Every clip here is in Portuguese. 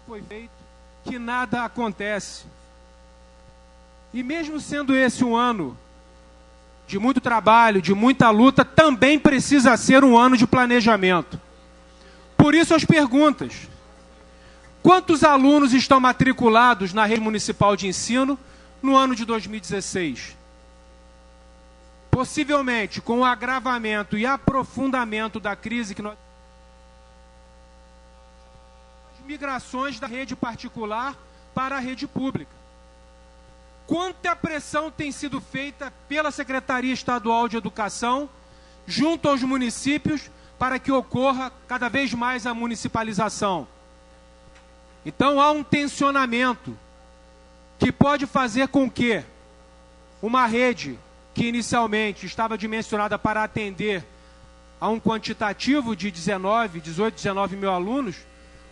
foi feito, que nada acontece. E mesmo sendo esse um ano de muito trabalho, de muita luta, também precisa ser um ano de planejamento. Por isso as perguntas. Quantos alunos estão matriculados na rede municipal de ensino no ano de 2016? Possivelmente, com o agravamento e aprofundamento da crise que nós... as migrações da rede particular para a rede pública. Quanta pressão tem sido feita pela Secretaria Estadual de Educação, junto aos municípios, para que ocorra cada vez mais a municipalização. Então há um tensionamento que pode fazer com que uma rede que inicialmente estava dimensionada para atender a um quantitativo de 18, 19 mil alunos,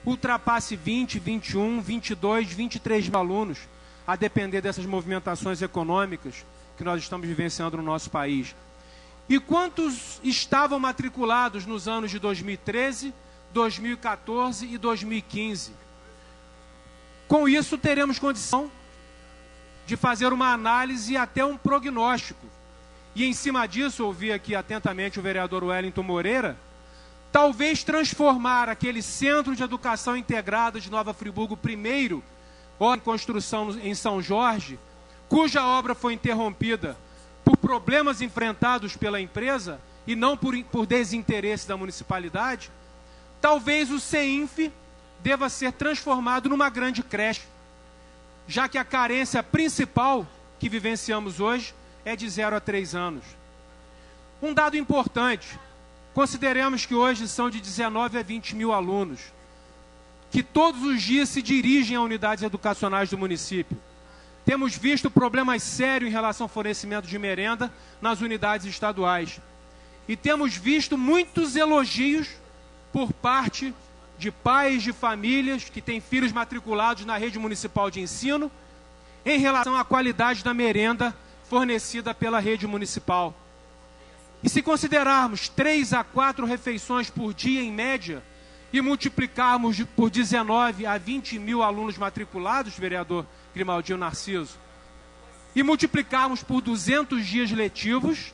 ultrapasse 20, 21, 22, 23 mil alunos, a depender dessas movimentações econômicas que nós estamos vivenciando no nosso país. E quantos estavam matriculados nos anos de 2013, 2014 e 2015? Com isso, teremos condição de fazer uma análise e até um prognóstico. E em cima disso, ouvi aqui atentamente o vereador Wellington Moreira, talvez transformar aquele Centro de Educação Integrada de Nova Friburgo, primeiro, em construção em São Jorge, cuja obra foi interrompida por problemas enfrentados pela empresa e não por desinteresse da municipalidade, talvez o CEINF deva ser transformado numa grande creche, já que a carência principal que vivenciamos hoje é de 0 a 3 anos. Um dado importante, consideremos que hoje são de 19 a 20 mil alunos, que todos os dias se dirigem a unidades educacionais do município. Temos visto problemas sérios em relação ao fornecimento de merenda nas unidades estaduais. E temos visto muitos elogios por parte de pais de famílias que têm filhos matriculados na rede municipal de ensino em relação à qualidade da merenda fornecida pela rede municipal. E se considerarmos 3 a 4 refeições por dia em média, e multiplicarmos por 19 a 20 mil alunos matriculados, vereador Grimaldinho Narciso, e multiplicarmos por 200 dias letivos,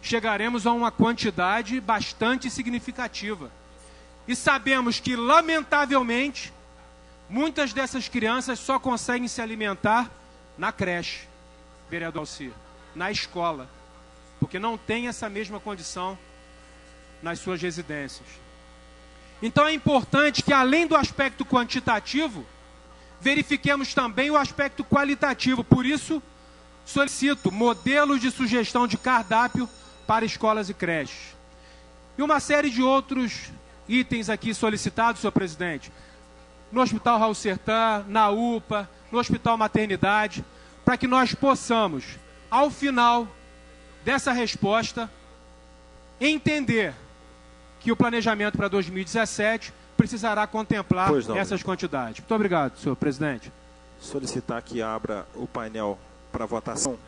chegaremos a uma quantidade bastante significativa. E sabemos que, lamentavelmente, muitas dessas crianças só conseguem se alimentar na creche, vereador Alcir, na escola, porque não tem essa mesma condição nas suas residências. Então é importante que, além do aspecto quantitativo, verifiquemos também o aspecto qualitativo. Por isso, solicito modelos de sugestão de cardápio para escolas e creches. E uma série de outros itens aqui solicitados, senhor presidente, no Hospital Raul Sertã, na UPA, no Hospital Maternidade, para que nós possamos, ao final dessa resposta, entender que o planejamento para 2017 precisará contemplar essas quantidades. Muito obrigado, senhor presidente. Solicitar que abra o painel para votação.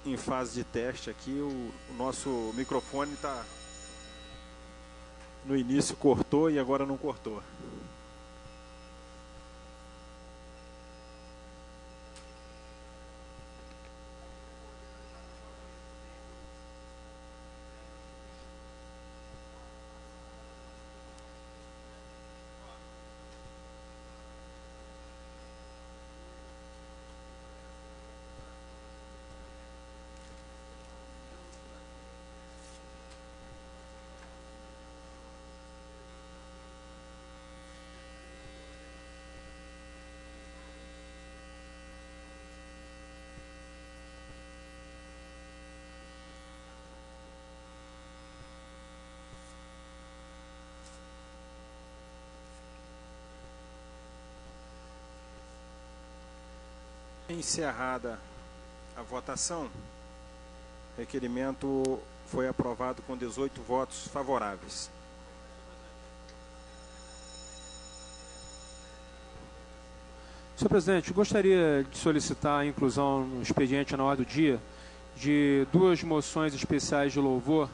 Em fase de teste aqui, o nosso microfone está... No início cortou e agora não cortou. Encerrada a votação, o requerimento foi aprovado com 18 votos favoráveis. Senhor presidente, gostaria de solicitar a inclusão no expediente na ordem do dia de 2 moções especiais de louvor.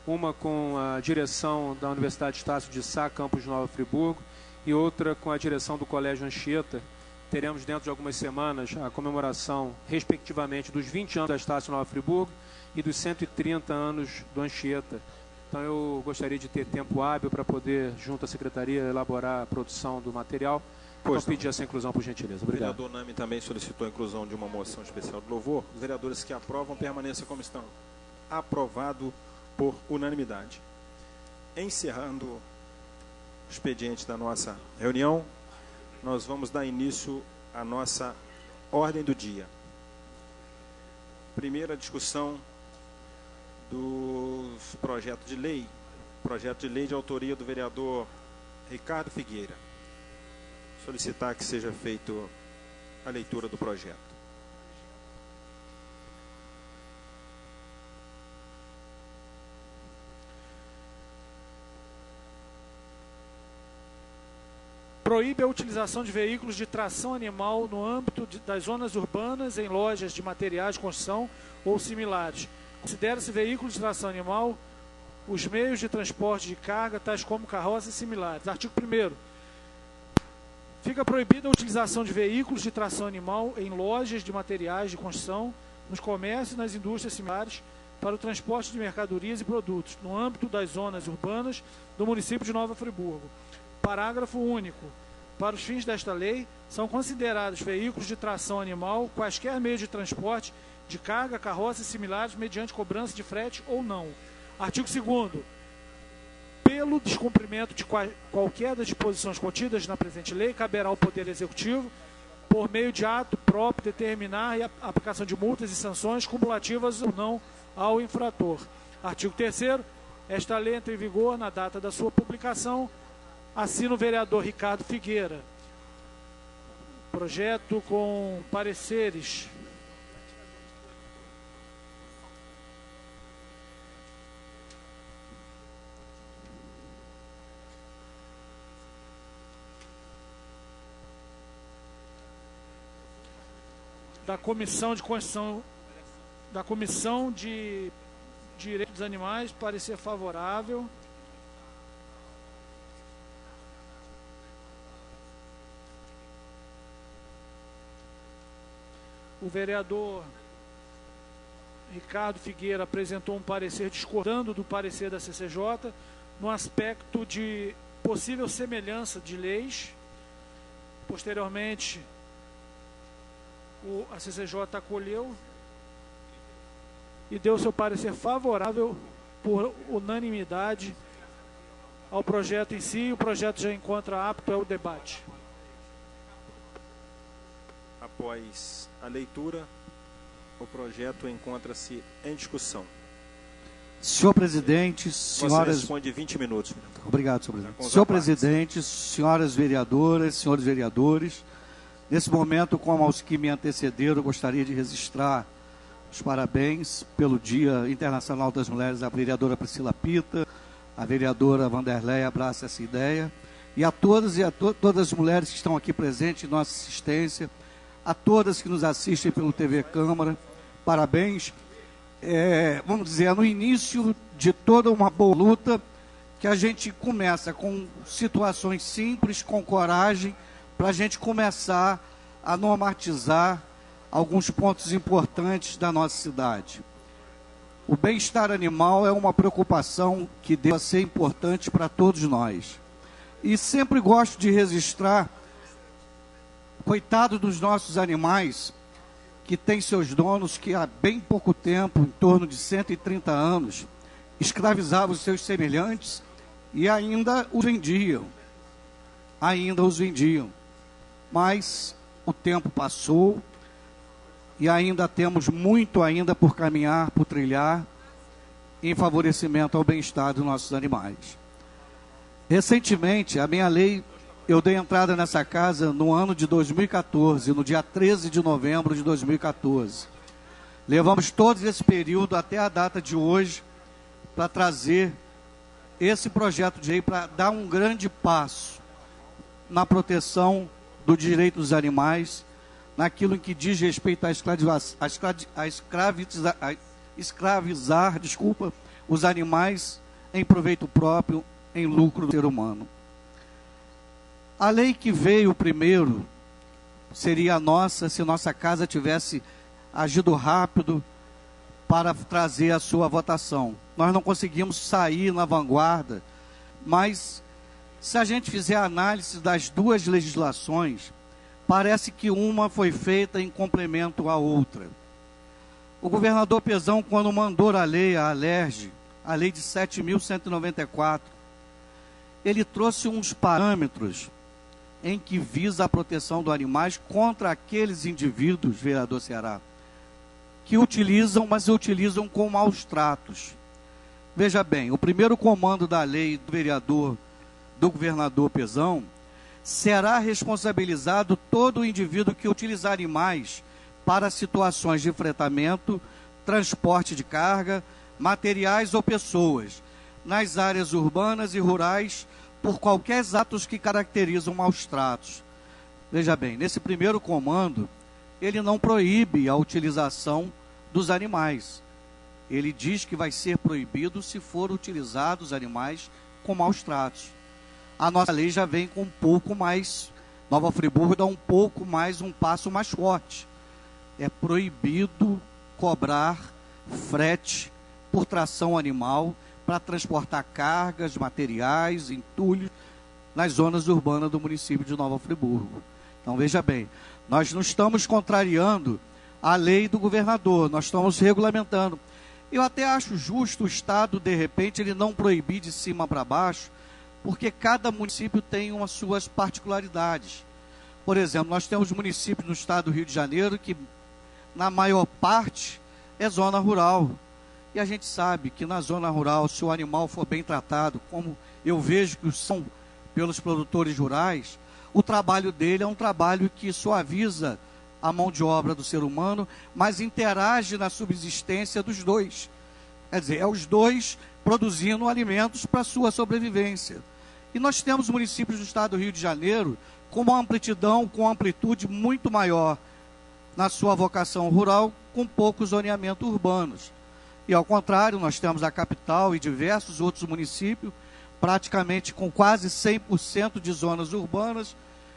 uma com a direção da Universidade Estácio de Sá, campus Nova Friburgo, e outra com a direção do Colégio Anchieta. Teremos dentro de algumas semanas a comemoração, respectivamente, dos 20 anos da Estácio Nova Friburgo e dos 130 anos do Anchieta. Então eu gostaria de ter tempo hábil para poder, junto à Secretaria, elaborar a produção do material. Então pedir essa inclusão, por gentileza. Obrigado. O vereador Nami também solicitou a inclusão de uma moção especial de louvor. Os vereadores que aprovam permanecem como estão. Aprovado por unanimidade. Encerrando o expediente da nossa reunião, nós vamos dar início à nossa ordem do dia. Primeira discussão dos projetos de lei. Projeto de lei de autoria do vereador Ricardo Figueira. Solicitar que seja feita a leitura do projeto. Proíbe a utilização de veículos de tração animal no âmbito das zonas urbanas em lojas de materiais de construção ou similares. Considera-se veículo de tração animal os meios de transporte de carga, tais como carroças e similares. Artigo 1º. Fica proibida a utilização de veículos de tração animal em lojas de materiais de construção, nos comércios e nas indústrias similares para o transporte de mercadorias e produtos, no âmbito das zonas urbanas do município de Nova Friburgo. Parágrafo único. Para os fins desta lei, são considerados veículos de tração animal quaisquer meios de transporte de carga, carroças e similares mediante cobrança de frete ou não. Artigo 2º. Pelo descumprimento de qualquer das disposições contidas na presente lei, caberá ao Poder Executivo, por meio de ato próprio, determinar a aplicação de multas e sanções cumulativas ou não ao infrator. Artigo 3º. Esta lei entra em vigor na data da sua publicação. Assina o vereador Ricardo Figueira. Projeto com pareceres. Da Comissão de Constituição, da Comissão de Direitos dos Animais, parecer favorável. O vereador Ricardo Figueira apresentou um parecer discordando do parecer da CCJ no aspecto de possível semelhança de leis. Posteriormente, a CCJ acolheu e deu seu parecer favorável por unanimidade ao projeto em si. O projeto já encontra apto ao debate. Após a leitura, o projeto encontra-se em discussão. Senhor presidente, senhoras... Você responde 20 minutos. Obrigado, senhor presidente. Senhor presidente, senhoras vereadoras, senhores vereadores, nesse momento, como aos que me antecederam, eu gostaria de registrar os parabéns pelo Dia Internacional das Mulheres à vereadora Priscila Pita, a vereadora Vanderleia abraça essa ideia, e a todas todas as mulheres que estão aqui presentes em nossa assistência, a todas que nos assistem pelo TV Câmara, parabéns. Vamos dizer, é no início de toda uma boa luta que a gente começa com situações simples, com coragem, para a gente começar a normatizar alguns pontos importantes da nossa cidade. O bem-estar animal é uma preocupação que deve ser importante para todos nós. E sempre gosto de registrar, coitado dos nossos animais, que têm seus donos que há bem pouco tempo, em torno de 130 anos, escravizavam os seus semelhantes e ainda os vendiam. Mas o tempo passou e ainda temos muito ainda por caminhar, por trilhar, em favorecimento ao bem-estar dos nossos animais. Recentemente, a minha lei, eu dei entrada nessa casa no ano de 2014, no dia 13 de novembro de 2014. Levamos todo esse período até a data de hoje para trazer esse projeto de lei para dar um grande passo na proteção do direito dos animais, naquilo em que diz respeito a escravizar os animais em proveito próprio, em lucro do ser humano. A lei que veio primeiro seria a nossa, se nossa casa tivesse agido rápido para trazer a sua votação. Nós não conseguimos sair na vanguarda, mas se a gente fizer a análise das duas legislações, parece que uma foi feita em complemento à outra. O governador Pezão, quando mandou a lei, a ALERJ, a lei de 7.194, ele trouxe uns parâmetros em que visa a proteção dos animais contra aqueles indivíduos, vereador Ceará, que utilizam, mas utilizam com maus tratos. Veja bem, o primeiro comando da lei do governador Pezão, será responsabilizado todo o indivíduo que utilizar animais para situações de fretamento, transporte de carga, materiais ou pessoas, nas áreas urbanas e rurais, por qualquer atos que caracterizam maus tratos. Veja bem, nesse primeiro comando, ele não proíbe a utilização dos animais. Ele diz que vai ser proibido se for utilizados animais com maus tratos. A nossa lei já vem com um pouco mais, Nova Friburgo dá um passo mais forte. É proibido cobrar frete por tração animal para transportar cargas, materiais, entulhos nas zonas urbanas do município de Nova Friburgo. Então veja bem, nós não estamos contrariando a lei do governador, nós estamos regulamentando. Eu até acho justo o Estado, de repente, ele não proibir de cima para baixo, porque cada município tem umas suas particularidades. Por exemplo, nós temos municípios no estado do Rio de Janeiro que, na maior parte, é zona rural. E a gente sabe que na zona rural, se o animal for bem tratado, como eu vejo que são pelos produtores rurais, o trabalho dele é um trabalho que suaviza a mão de obra do ser humano, mas interage na subsistência dos dois. Quer dizer, é os dois produzindo alimentos para a sua sobrevivência. E nós temos municípios do estado do Rio de Janeiro com uma amplitude muito maior na sua vocação rural, com poucos zoneamentos urbanos. E ao contrário, nós temos a capital e diversos outros municípios, praticamente com quase 100% de zonas urbanas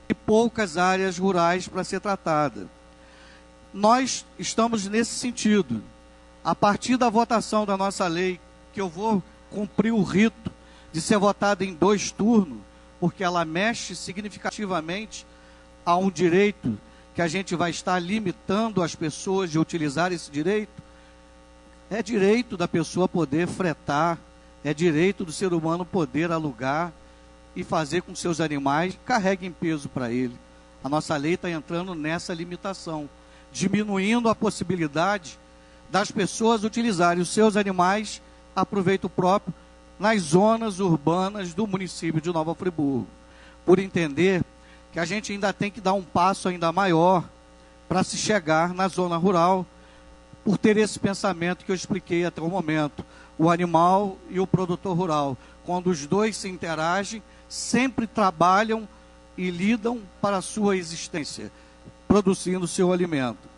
e poucas áreas rurais para ser tratada. Nós estamos nesse sentido. A partir da votação da nossa lei, que eu vou cumprir o rito de ser votada em 2 turnos, porque ela mexe significativamente a um direito que a gente vai estar limitando as pessoas de utilizar esse direito. É direito da pessoa poder fretar, é direito do ser humano poder alugar e fazer com que seus animais carreguem peso para ele. A nossa lei está entrando nessa limitação, diminuindo a possibilidade das pessoas utilizarem os seus animais a proveito próprio nas zonas urbanas do município de Nova Friburgo, por entender que a gente ainda tem que dar um passo ainda maior para se chegar na zona rural, por ter esse pensamento que eu expliquei até o momento, o animal e o produtor rural, quando os dois se interagem, sempre trabalham e lidam para a sua existência, produzindo seu alimento.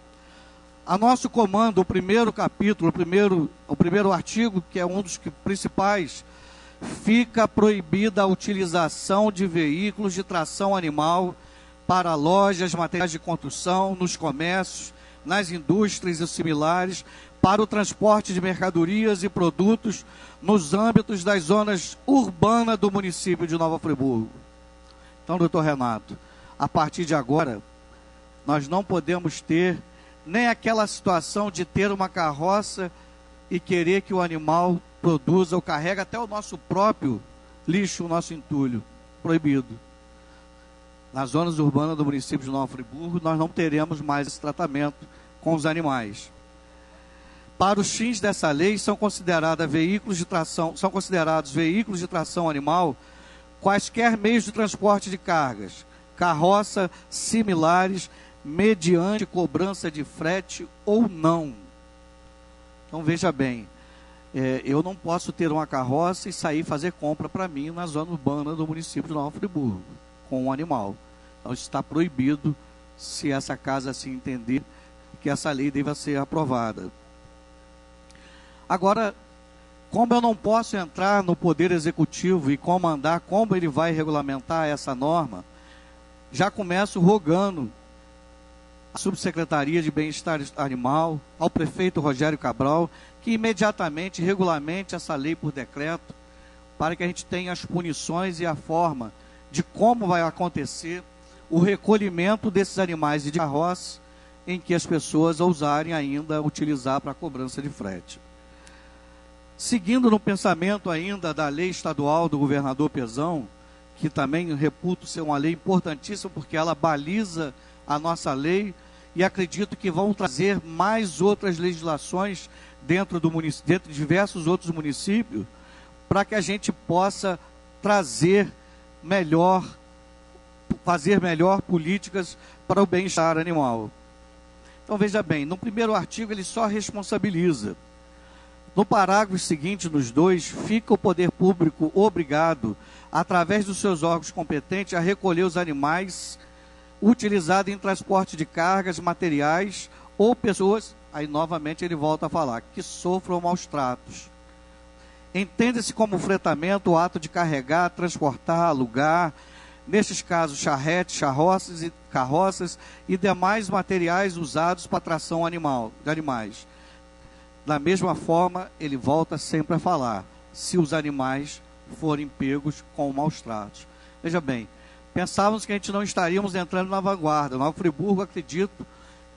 A nosso comando, o primeiro capítulo, o primeiro artigo, que é um dos principais, fica proibida a utilização de veículos de tração animal para lojas, materiais de construção, nos comércios, nas indústrias e similares, para o transporte de mercadorias e produtos nos âmbitos das zonas urbanas do município de Nova Friburgo. Então, doutor Renato, a partir de agora, nós não podemos ter nem aquela situação de ter uma carroça e querer que o animal produza ou carrega até o nosso próprio lixo, o nosso entulho. Proibido. Nas zonas urbanas do município de Nova Friburgo, nós não teremos mais esse tratamento com os animais. Para os fins dessa lei, são considerados veículos de tração animal quaisquer meios de transporte de cargas, carroça similares, mediante cobrança de frete ou não. Então veja bem, eu não posso ter uma carroça e sair fazer compra para mim na zona urbana do município de Nova Friburgo, com um animal. Então isso está proibido, se essa casa assim entender que essa lei deva ser aprovada. Agora, Como eu não posso entrar no Poder Executivo e comandar como ele vai regulamentar essa norma, já começo rogando à Subsecretaria de Bem-Estar Animal, ao prefeito Rogério Cabral, que imediatamente regulamente essa lei por decreto, para que a gente tenha as punições e a forma de como vai acontecer o recolhimento desses animais de carroça em que as pessoas ousarem ainda utilizar para a cobrança de frete. Seguindo no pensamento ainda da lei estadual do governador Pezão, que também reputo ser uma lei importantíssima porque ela baliza a nossa lei, e acredito que vão trazer mais outras legislações dentro de diversos outros municípios, para que a gente possa fazer melhor políticas para o bem-estar animal. Então veja bem, no primeiro artigo ele só responsabiliza. No parágrafo seguinte, nos dois, fica o poder público obrigado, através dos seus órgãos competentes, a recolher os animais utilizados em transporte de cargas, materiais ou pessoas, aí novamente ele volta a falar, que sofram maus tratos. Entende-se como fretamento o ato de carregar, transportar, alugar, nestes casos charretes, carroças e demais materiais usados para tração de animais. Da mesma forma, ele volta sempre a falar, se os animais forem pegos com maus tratos. Veja bem, pensávamos que a gente não estaríamos entrando na vanguarda. Nova Friburgo, acredito,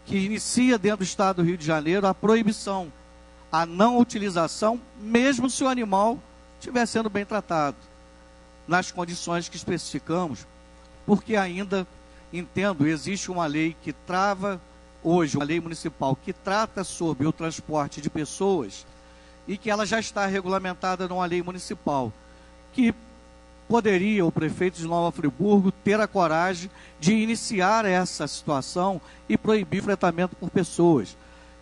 que inicia dentro do estado do Rio de Janeiro a proibição, a não utilização, mesmo se o animal estiver sendo bem tratado, nas condições que especificamos, porque ainda, entendo, existe uma lei que trava hoje, uma lei municipal que trata sobre o transporte de pessoas e que ela já está regulamentada numa lei municipal, que poderia o prefeito de Nova Friburgo ter a coragem de iniciar essa situação e proibir o fretamento por pessoas.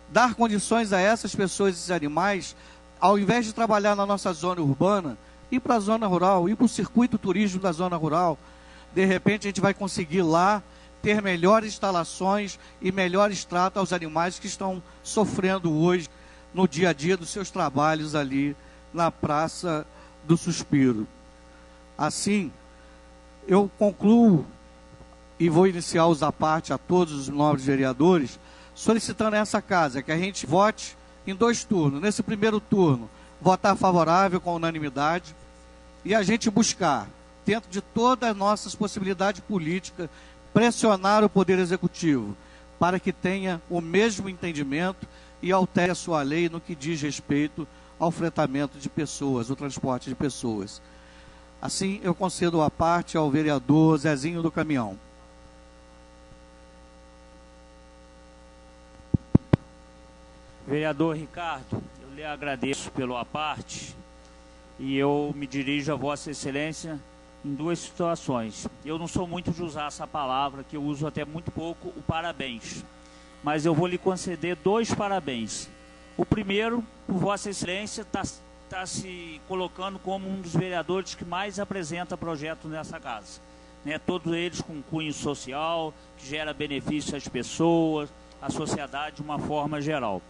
Dar condições a essas pessoas e esses animais, ao invés de trabalhar na nossa zona urbana, ir para a zona rural, ir para o circuito turístico da zona rural. De repente a gente vai conseguir lá ter melhores instalações e melhores tratos aos animais que estão sofrendo hoje no dia a dia dos seus trabalhos ali na Praça do Suspiro. Assim, eu concluo e vou iniciar a usar parte a todos os nobres vereadores, solicitando a essa casa que a gente vote em 2 turnos. Nesse primeiro turno, votar favorável com unanimidade e a gente buscar, dentro de todas as nossas possibilidades políticas, pressionar o Poder Executivo para que tenha o mesmo entendimento e altere a sua lei no que diz respeito ao fretamento de pessoas, o transporte de pessoas. Assim, eu concedo a parte ao vereador Zezinho do Caminhão. Vereador Ricardo, eu lhe agradeço pelo aparte e eu me dirijo a Vossa Excelência em 2 situações. Eu não sou muito de usar essa palavra, que eu uso até muito pouco, o parabéns. Mas eu vou lhe conceder 2 parabéns. O primeiro, por Vossa Excelência, está se colocando como um dos vereadores que mais apresenta projeto nessa casa. Né? Todos eles com cunho social, que gera benefício às pessoas, à sociedade de uma forma geral.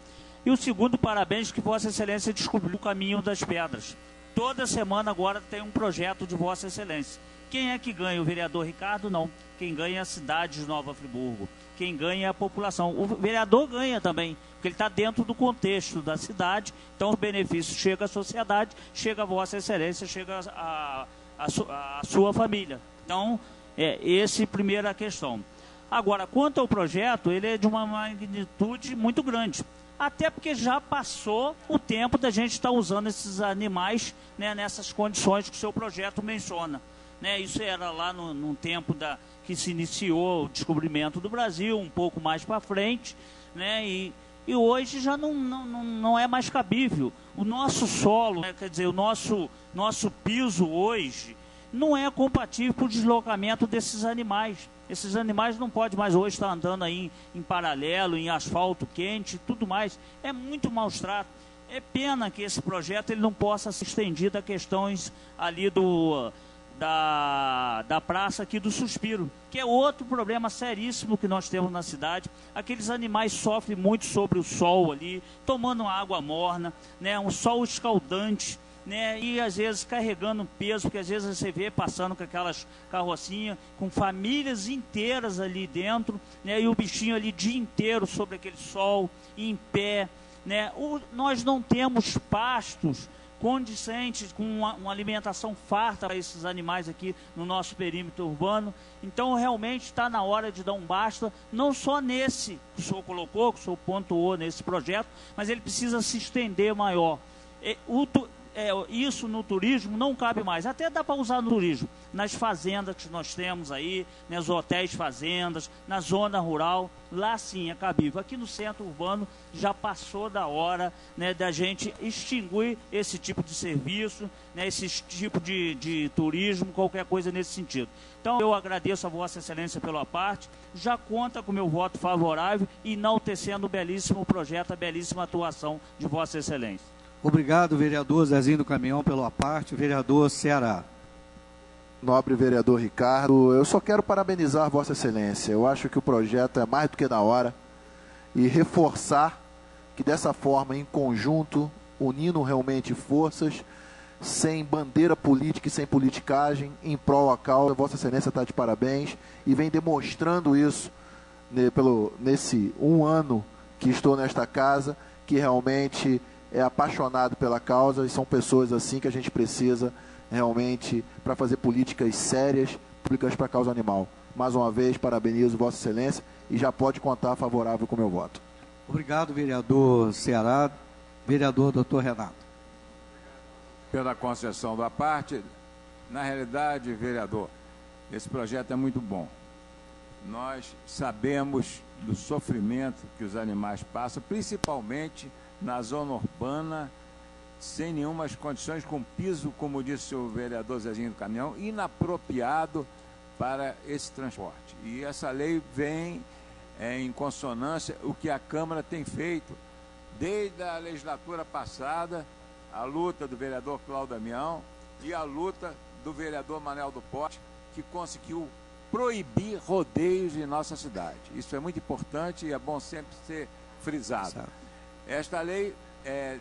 E o segundo parabéns que Vossa Excelência descobriu o caminho das pedras. Toda semana agora tem um projeto de Vossa Excelência. Quem é que ganha? O vereador Ricardo? Não. Quem ganha é a cidade de Nova Friburgo. Quem ganha é a população. O vereador ganha também, porque ele está dentro do contexto da cidade. Então o benefício chega à sociedade, chega a Vossa Excelência, chega a sua família. Então, essa é a primeira questão. Agora, quanto ao projeto, ele é de uma magnitude muito grande. Até porque já passou o tempo da gente estar usando esses animais, né, nessas condições que o seu projeto menciona. Né, isso era lá no tempo que se iniciou o descobrimento do Brasil, um pouco mais para frente, né, e hoje já não é mais cabível. O nosso solo, né, quer dizer, o nosso piso hoje não é compatível para o deslocamento desses animais. Esses animais não podem mais hoje estar andando aí em paralelo, em asfalto quente e tudo mais. É muito maus trato. É pena que esse projeto ele não possa ser estendido a questões ali da praça aqui do Suspiro, que é outro problema seríssimo que nós temos na cidade. Aqueles animais sofrem muito sobre o sol ali, tomando água morna, né, um sol escaldante, né, e às vezes carregando peso, porque às vezes você vê passando com aquelas carrocinhas, com famílias inteiras ali dentro, né, e o bichinho ali o dia inteiro sobre aquele sol, em pé, né. Nós não temos pastos condizentes, com uma alimentação farta para esses animais aqui no nosso perímetro urbano. Então realmente está na hora de dar um basta, não só nesse que o senhor colocou, que o senhor pontuou nesse projeto, mas ele precisa se estender maior. Isso no turismo não cabe mais, até dá para usar no turismo, nas fazendas que nós temos aí, nos hotéis fazendas, na zona rural, lá sim é cabível. Aqui no centro urbano já passou da hora, né, da gente extinguir esse tipo de serviço, né, esse tipo de turismo, qualquer coisa nesse sentido. Então eu agradeço a Vossa Excelência pela parte, já conta com o meu voto favorável, enaltecendo o belíssimo projeto, a belíssima atuação de Vossa Excelência. Obrigado, vereador Zezinho do Caminhão, pela parte. Vereador Ceará. Nobre vereador Ricardo, eu só quero parabenizar Vossa Excelência. Eu acho que o projeto é mais do que na hora e reforçar que dessa forma, em conjunto, unindo realmente forças, sem bandeira política e sem politicagem, em prol à causa, Vossa Excelência está de parabéns e vem demonstrando isso nesse 1 ano que estou nesta casa, que realmente é apaixonado pela causa, e são pessoas assim que a gente precisa realmente para fazer políticas sérias, públicas para a causa animal. Mais uma vez, parabenizo Vossa Excelência e já pode contar favorável com o meu voto. Obrigado, vereador Ceará. Vereador Dr. Renato. Pela concessão da parte, na realidade, vereador, esse projeto é muito bom. Nós sabemos do sofrimento que os animais passam, principalmente na zona urbana, sem nenhumas condições, com piso, como disse o vereador Zezinho do Caminhão, inapropriado para esse transporte. E essa lei vem em consonância o que a Câmara tem feito desde a legislatura passada, a luta do vereador Cláudio Damião e a luta do vereador Manel do Pote, que conseguiu proibir rodeios em nossa cidade. Isso é muito importante e é bom sempre ser frisado. Certo. Esta lei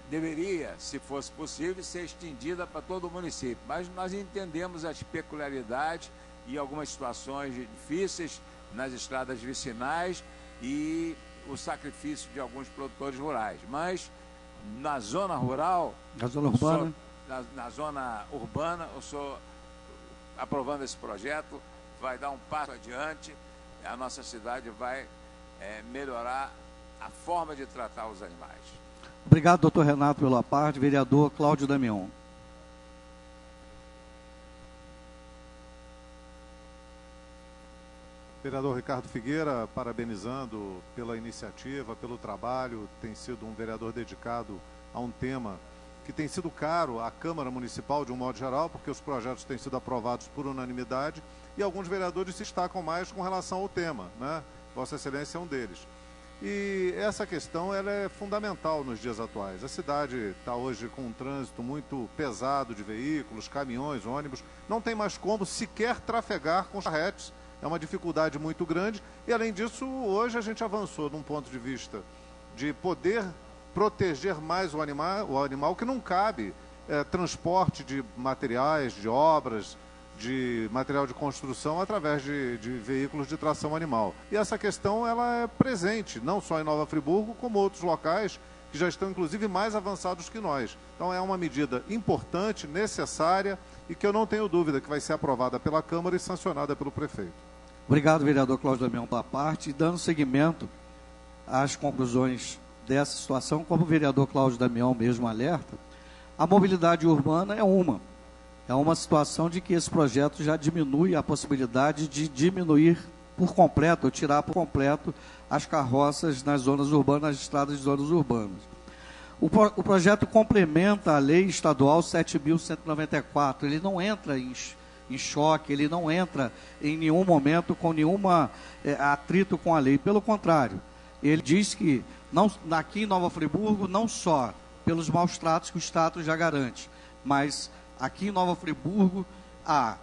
deveria, se fosse possível, ser estendida para todo o município, mas nós entendemos as peculiaridades e algumas situações difíceis nas estradas vicinais e o sacrifício de alguns produtores rurais. Mas na zona rural, na zona urbana, na zona urbana, eu sou aprovando esse projeto, vai dar um passo adiante, a nossa cidade vai melhorar a forma de tratar os animais. Obrigado, doutor Renato, pela parte. Vereador Cláudio Damião. Vereador Ricardo Figueira, parabenizando pela iniciativa, pelo trabalho. Tem sido um vereador dedicado a um tema que tem sido caro à Câmara Municipal de um modo geral, porque os projetos têm sido aprovados por unanimidade e alguns vereadores se destacam mais com relação ao tema, né? Vossa Excelência é um deles. E essa questão ela é fundamental nos dias atuais. A cidade está hoje com um trânsito muito pesado de veículos, caminhões, ônibus. Não tem mais como sequer trafegar com charretes. É uma dificuldade muito grande. E, além disso, hoje a gente avançou num ponto de vista de poder proteger mais o animal que não cabe transporte de materiais, de obras, de material de construção através de veículos de tração animal. E essa questão ela é presente, não só em Nova Friburgo, como outros locais que já estão, inclusive, mais avançados que nós. Então é uma medida importante, necessária e que eu não tenho dúvida que vai ser aprovada pela Câmara e sancionada pelo prefeito. Obrigado, vereador Cláudio Damião, pela parte. E dando seguimento às conclusões dessa situação, como o vereador Cláudio Damião mesmo alerta, a mobilidade urbana é uma situação de que esse projeto já diminui a possibilidade de diminuir por completo, ou tirar por completo as carroças nas zonas urbanas, nas estradas de zonas urbanas. O projeto complementa a lei estadual 7.194, ele não entra em choque, ele não entra em nenhum momento com nenhuma atrito com a lei, pelo contrário, ele diz que aqui em Nova Friburgo, não só pelos maus tratos que o Estado já garante, mas aqui em Nova Friburgo há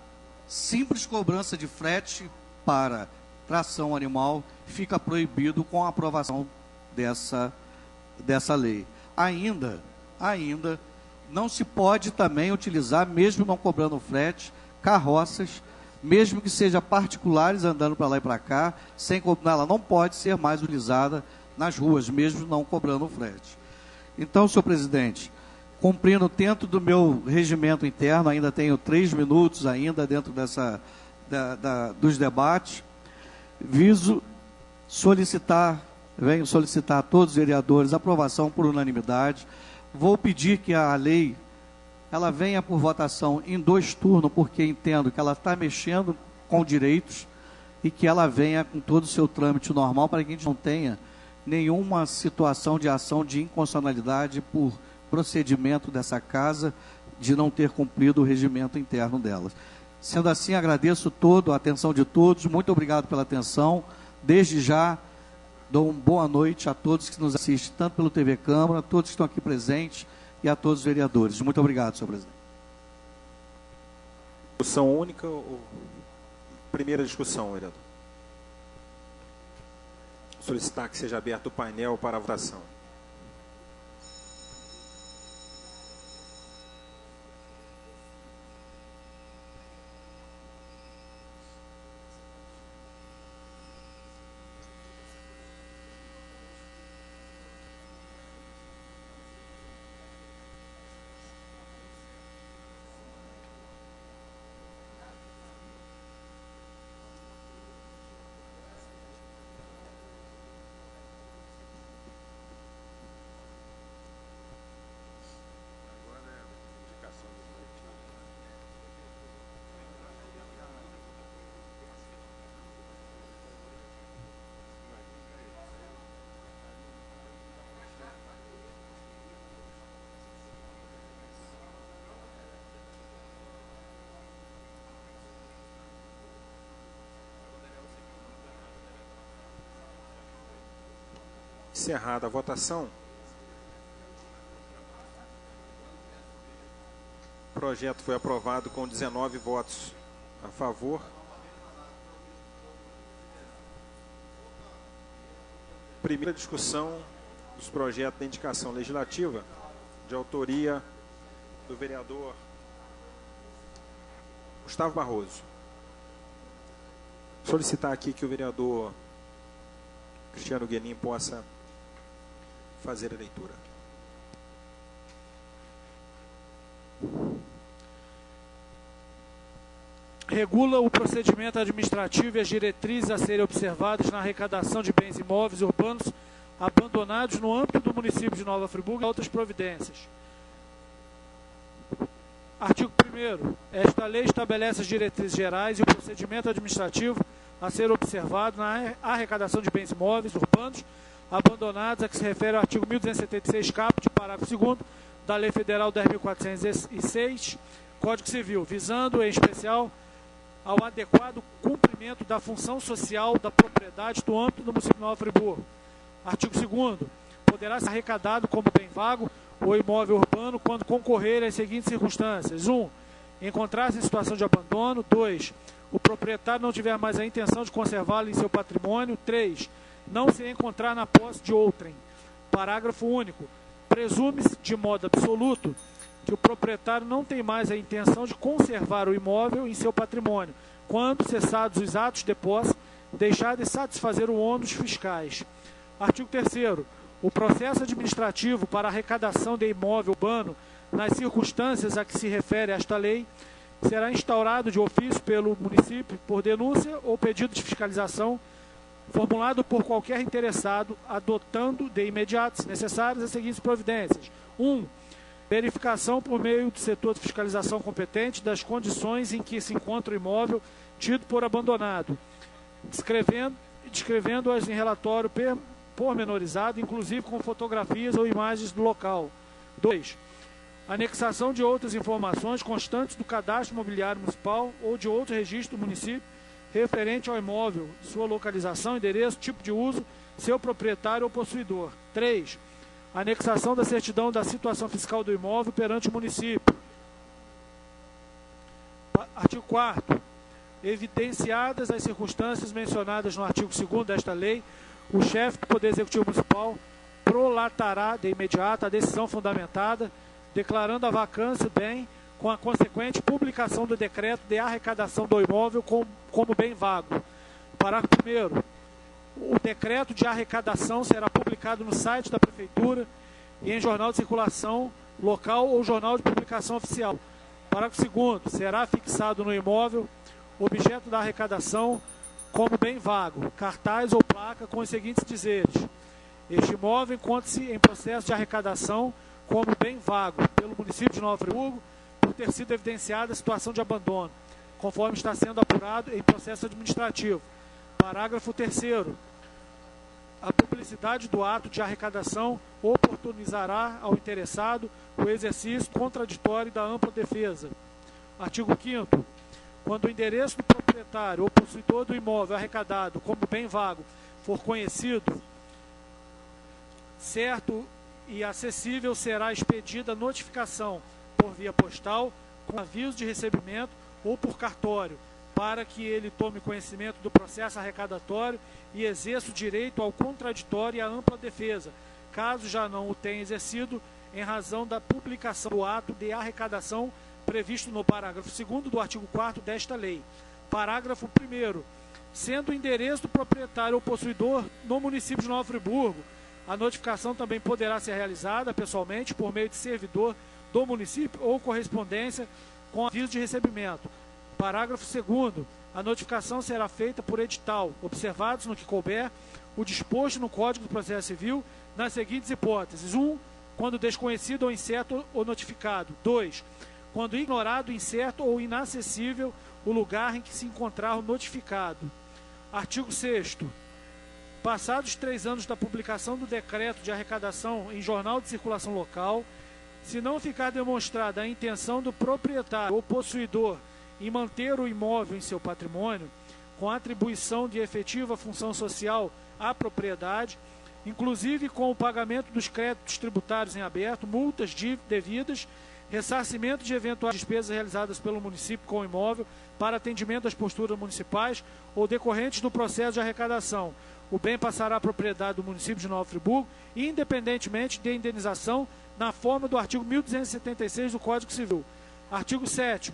simples cobrança de frete para tração animal fica proibido com a aprovação dessa lei. Ainda, não se pode também utilizar, mesmo não cobrando frete, carroças, mesmo que sejam particulares andando para lá e para cá, ela não pode ser mais utilizada nas ruas, mesmo não cobrando frete. Então, senhor presidente, cumprindo dentro do meu regimento interno, ainda tenho 3 minutos ainda dentro dos debates, venho solicitar a todos os vereadores aprovação por unanimidade. Vou pedir que a lei ela venha por votação em 2 turnos, porque entendo que ela está mexendo com direitos e que ela venha com todo o seu trâmite normal para que a gente não tenha nenhuma situação de ação de inconstitucionalidade por procedimento dessa casa de não ter cumprido o regimento interno dela. Sendo assim, agradeço a atenção de todos, muito obrigado pela atenção. Desde já, dou uma boa noite a todos que nos assistem, tanto pelo TV Câmara, a todos que estão aqui presentes e a todos os vereadores. Muito obrigado, senhor presidente. Discussão única ou primeira discussão, vereador? Solicitar que seja aberto o painel para a votação. Encerrada a votação, o projeto foi aprovado com 19 votos a favor. Primeira discussão dos projetos de indicação legislativa, de autoria do vereador Gustavo Barroso. Solicitar aqui que o vereador Cristiano Guenin possa fazer a leitura. Regula o procedimento administrativo e as diretrizes a serem observadas na arrecadação de bens imóveis urbanos abandonados no âmbito do município de Nova Friburgo e outras providências. Artigo 1º. Esta lei estabelece as diretrizes gerais e o procedimento administrativo a ser observado na arrecadação de bens imóveis urbanos abandonados, a que se refere ao artigo 1276, caput, parágrafo 2º, da Lei Federal 10.406, Código Civil, visando, em especial, ao adequado cumprimento da função social da propriedade do âmbito do município de Nova Friburgo. Artigo 2º. Poderá ser arrecadado como bem vago ou imóvel urbano quando concorrer às seguintes circunstâncias. 1. Encontrar-se em situação de abandono. 2. O proprietário não tiver mais a intenção de conservá-lo em seu patrimônio. 3. Não se encontrar na posse de outrem. Parágrafo único. Presume-se de modo absoluto que o proprietário não tem mais a intenção de conservar o imóvel em seu patrimônio, quando, cessados os atos de posse, deixar de satisfazer o ônus fiscais. Artigo 3º. O processo administrativo para arrecadação de imóvel urbano, nas circunstâncias a que se refere esta lei, será instaurado de ofício pelo município por denúncia ou pedido de fiscalização formulado por qualquer interessado, adotando de imediato, se necessárias, as seguintes providências. 1. Verificação por meio do setor de fiscalização competente das condições em que se encontra o imóvel tido por abandonado, descrevendo-as em relatório pormenorizado, inclusive com fotografias ou imagens do local. 2. Anexação de outras informações constantes do cadastro imobiliário municipal ou de outro registro do município referente ao imóvel, sua localização, endereço, tipo de uso, seu proprietário ou possuidor. 3. Anexação da certidão da situação fiscal do imóvel perante o município. Artigo 4º. Evidenciadas as circunstâncias mencionadas no artigo 2º desta lei, o chefe do Poder Executivo Municipal prolatará de imediato a decisão fundamentada, declarando a vacância do bem com a consequente publicação do decreto de arrecadação do imóvel como bem vago. Parágrafo 1º. O decreto de arrecadação será publicado no site da Prefeitura e em jornal de circulação local ou jornal de publicação oficial. Parágrafo 2º. Será fixado no imóvel objeto da arrecadação como bem vago, cartaz ou placa com os seguintes dizeres: este imóvel encontra-se em processo de arrecadação como bem vago pelo município de Nova Friburgo por ter sido evidenciada a situação de abandono, conforme está sendo apurado em processo administrativo. Parágrafo 3º. A publicidade do ato de arrecadação oportunizará ao interessado o exercício contraditório da ampla defesa. Artigo 5º. Quando o endereço do proprietário ou possuidor do imóvel arrecadado como bem vago for conhecido, certo e acessível, será expedida notificação por via postal, com aviso de recebimento ou por cartório, para que ele tome conhecimento do processo arrecadatório e exerça o direito ao contraditório e à ampla defesa, caso já não o tenha exercido, em razão da publicação do ato de arrecadação previsto no parágrafo 2º do artigo 4º desta lei. Parágrafo 1º. Sendo o endereço do proprietário ou possuidor no município de Nova Friburgo, a notificação também poderá ser realizada pessoalmente por meio de servidor do município ou correspondência com aviso de recebimento. Parágrafo 2º. A notificação será feita por edital, observados no que couber o disposto no Código do Processo Civil nas seguintes hipóteses: 1. Quando desconhecido ou incerto o notificado. 2. Quando ignorado, incerto ou inacessível o lugar em que se encontrar o notificado. Artigo 6º. Passados 3 anos da publicação do decreto de arrecadação em jornal de circulação local, se não ficar demonstrada a intenção do proprietário ou possuidor em manter o imóvel em seu patrimônio, com atribuição de efetiva função social à propriedade, inclusive com o pagamento dos créditos tributários em aberto, multas devidas, ressarcimento de eventuais despesas realizadas pelo município com o imóvel para atendimento das posturas municipais ou decorrentes do processo de arrecadação, o bem passará à propriedade do município de Nova Friburgo, independentemente de indenização, na forma do artigo 1276 do Código Civil. Artigo 7º.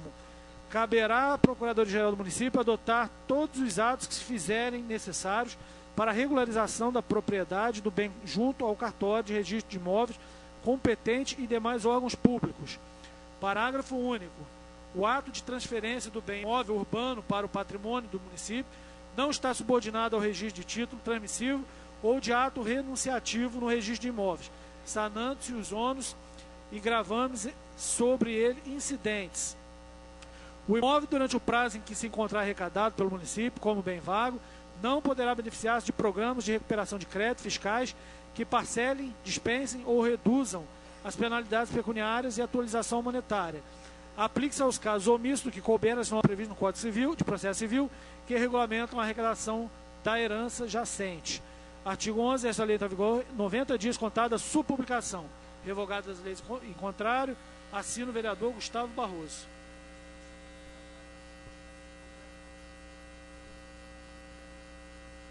Caberá à Procuradoria-Geral do Município adotar todos os atos que se fizerem necessários para a regularização da propriedade do bem junto ao cartório de registro de imóveis competente e demais órgãos públicos. Parágrafo único. O ato de transferência do bem imóvel urbano para o patrimônio do município não está subordinado ao registro de título transmissivo ou de ato renunciativo no registro de imóveis, sanando-se os ônus e gravames sobre ele incidentes. O imóvel, durante o prazo em que se encontrar arrecadado pelo município como bem vago, não poderá beneficiar-se de programas de recuperação de crédito fiscais que parcelem, dispensem ou reduzam as penalidades pecuniárias e atualização monetária. Aplique-se aos casos omissos do que couber as normas previstas no Código Civil, de Processo Civil, que regulamentam a arrecadação da herança jacente. Artigo 11. Esta lei está em vigor 90 dias contada a sua publicação. Revogadas as leis em contrário, assina o vereador Gustavo Barroso.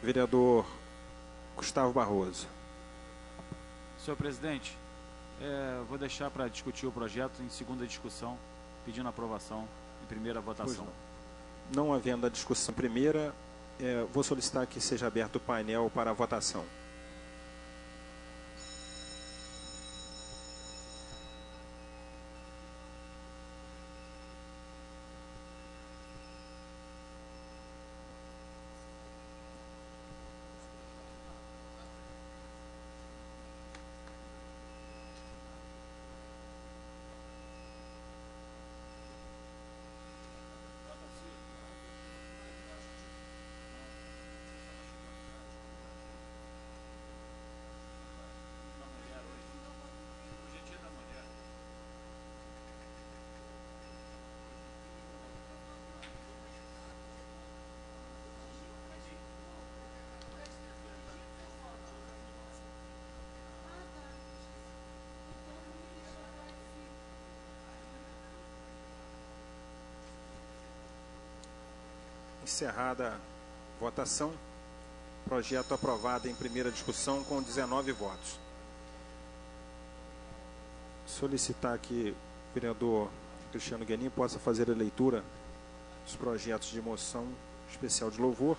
Vereador Gustavo Barroso. Senhor presidente, vou deixar para discutir o projeto em segunda discussão, pedindo aprovação em primeira votação. Não havendo a discussão primeira, vou solicitar que seja aberto o painel para a votação. Encerrada a votação. Projeto aprovado em primeira discussão com 19 votos. Solicitar que o vereador Cristiano Guenin possa fazer a leitura dos projetos de moção especial de louvor.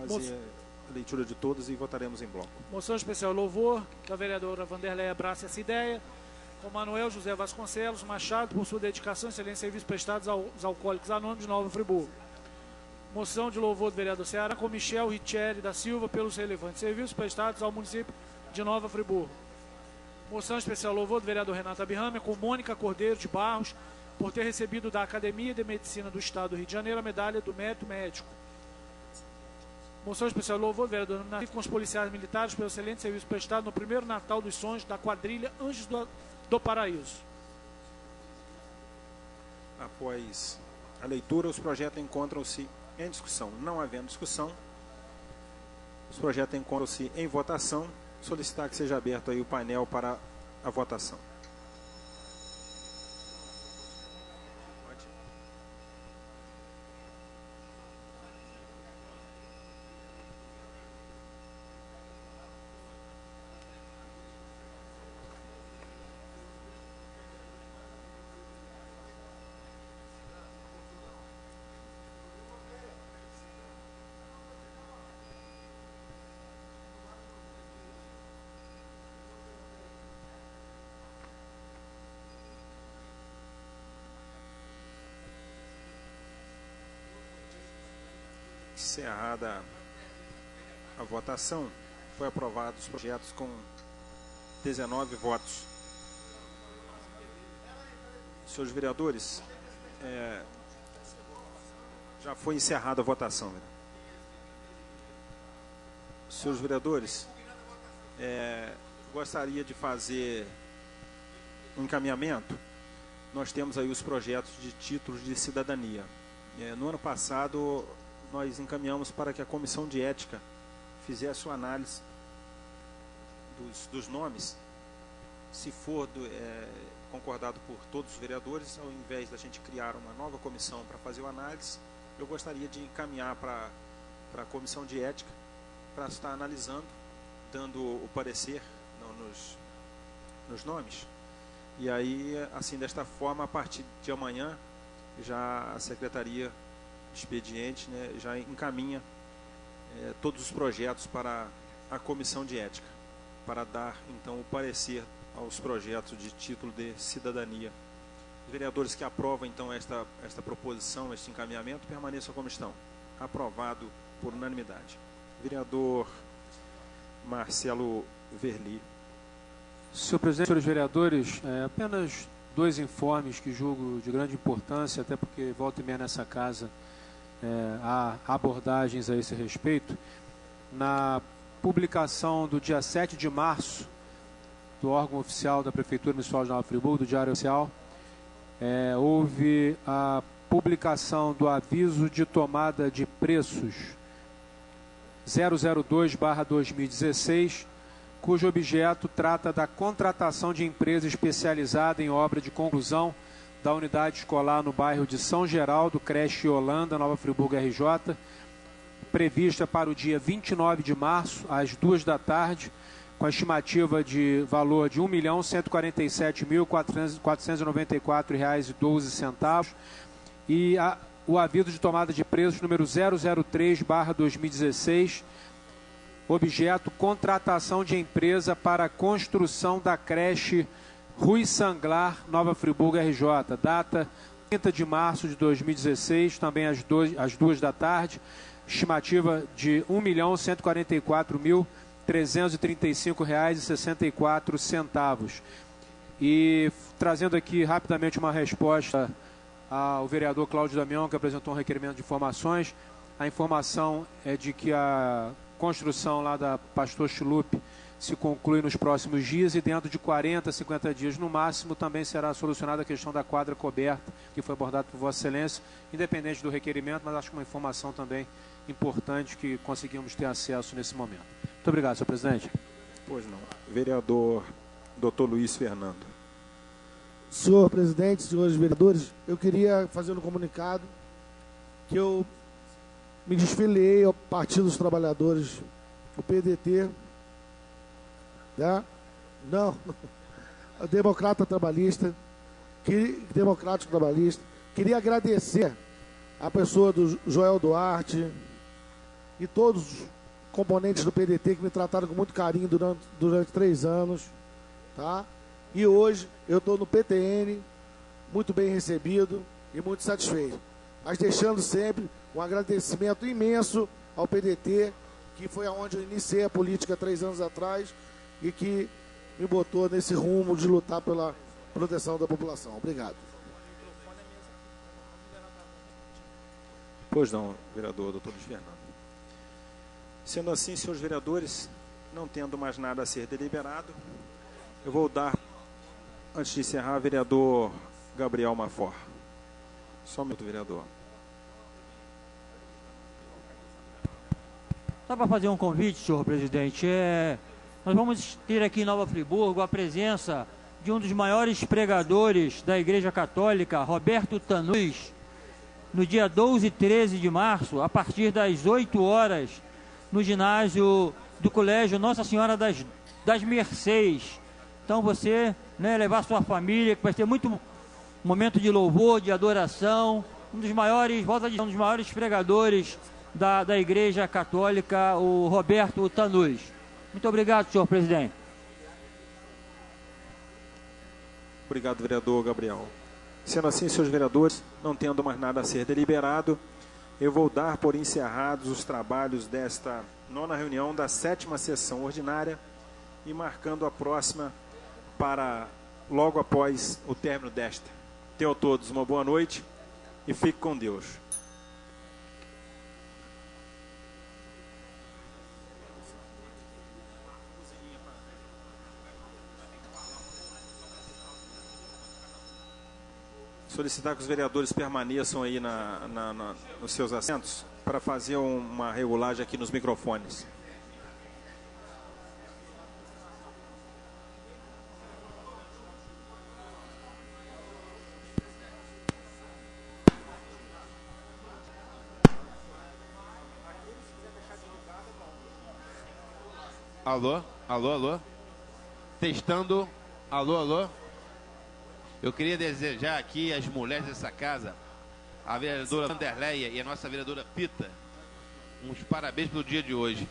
Fazer a leitura de todos e votaremos em bloco. Moção especial de louvor, que a vereadora Vanderleia abraça essa ideia, com Manuel José Vasconcelos Machado, por sua dedicação e excelentes serviços prestados aos Alcoólicos Anônimos de Nova Friburgo. Moção de louvor do vereador Ceará, com Michel Richelli da Silva, pelos relevantes serviços prestados ao município de Nova Friburgo. Moção especial de louvor do vereador Renato Abirrame, com Mônica Cordeiro de Barros, por ter recebido da Academia de Medicina do Estado do Rio de Janeiro a medalha do mérito médico. Moção especial de louvor do vereador nominativo, com os policiais militares pelo excelente serviço prestado no primeiro Natal dos Sonhos da quadrilha Anjos do Paraíso. Após a leitura, os projetos encontram-se em discussão. Não havendo discussão, os projetos encontram-se em votação. Solicitar que seja aberto aí o painel para a votação. Encerrada a votação, foi aprovado os projetos com 19 votos. Senhores vereadores, já foi encerrada a votação. Senhores vereadores, gostaria de fazer um encaminhamento. Nós temos aí os projetos de títulos de cidadania. No ano passado, nós encaminhamos para que a Comissão de Ética fizesse uma análise dos nomes. Se for concordado por todos os vereadores, ao invés da gente criar uma nova comissão para fazer uma análise, eu gostaria de encaminhar para a Comissão de Ética para estar analisando, dando o parecer nos nomes. E aí, assim, desta forma, a partir de amanhã, já a Secretaria Expediente, né, já encaminha todos os projetos para a Comissão de Ética, para dar, então, o parecer aos projetos de título de cidadania. Os vereadores que aprovam, então, esta proposição, este encaminhamento, permaneçam como estão. Aprovado por unanimidade. Vereador Marcelo Verli. Senhor presidente, senhores vereadores, apenas dois informes que julgo de grande importância, até porque volta e meia nessa casa há abordagens a esse respeito. Na publicação do dia 7 de março do órgão oficial da Prefeitura Municipal de Nova Friburgo, do Diário Oficial, houve a publicação do aviso de tomada de preços 002/2016, cujo objeto trata da contratação de empresa especializada em obra de conclusão da unidade escolar no bairro de São Geraldo, creche Holanda, Nova Friburgo, RJ, prevista para o dia 29 de março, às 2 da tarde, com a estimativa de valor de R$ 1.147.494,12, e o aviso de tomada de preços número 003/2016, objeto contratação de empresa para a construção da creche Rui Sanglar, Nova Friburgo, RJ, data 30 de março de 2016, também às 2 da tarde, estimativa de R$ 1.144.335,64. E trazendo aqui rapidamente uma resposta ao vereador Cláudio Damião, que apresentou um requerimento de informações. A informação é de que a construção lá da Pastor Chilupe se conclui nos próximos dias, e dentro de 40, 50 dias no máximo também será solucionada a questão da quadra coberta, que foi abordada por Vossa Excelência, independente do requerimento, mas acho que uma informação também importante que conseguimos ter acesso nesse momento. Muito obrigado, senhor presidente. Pois não. Vereador Dr. Luiz Fernando. Senhor presidente, senhores vereadores, eu queria fazer um comunicado que eu me desfiliei ao Partido dos Trabalhadores, o PDT, né? Não, Democrático Trabalhista. Queria agradecer a pessoa do Joel Duarte e todos os componentes do PDT que me trataram com muito carinho durante 3 anos, tá? E hoje eu estou no PTN, muito bem recebido e muito satisfeito. Mas deixando sempre um agradecimento imenso ao PDT, que foi aonde eu iniciei a política 3 anos atrás e que me botou nesse rumo de lutar pela proteção da população. Obrigado. Pois não, vereador doutor Luiz Fernando. Sendo assim, senhores vereadores, não tendo mais nada a ser deliberado, eu vou dar, antes de encerrar, vereador Gabriel Mafor. Só um minuto, vereador. Só para fazer um convite, senhor presidente, nós vamos ter aqui em Nova Friburgo a presença de um dos maiores pregadores da Igreja Católica, Roberto Tanús, no dia 12 e 13 de março, a partir das 8 horas, no ginásio do Colégio Nossa Senhora das Mercês. Então você, né, levar sua família, que vai ter muito momento de louvor, de adoração, um dos maiores pregadores da Igreja Católica, o Roberto Tanús. Muito obrigado, senhor presidente. Obrigado, vereador Gabriel. Sendo assim, senhores vereadores, não tendo mais nada a ser deliberado, eu vou dar por encerrados os trabalhos desta 9ª reunião da 7ª sessão ordinária e marcando a próxima para logo após o término desta. Tenham todos uma boa noite e fique com Deus. Solicitar que os vereadores permaneçam aí nos seus assentos para fazer uma regulagem aqui nos microfones. Alô? Alô, alô? Testando. Alô, alô? Eu queria desejar aqui às mulheres dessa casa, a vereadora Vanderleia e a nossa vereadora Pita, uns parabéns pelo dia de hoje.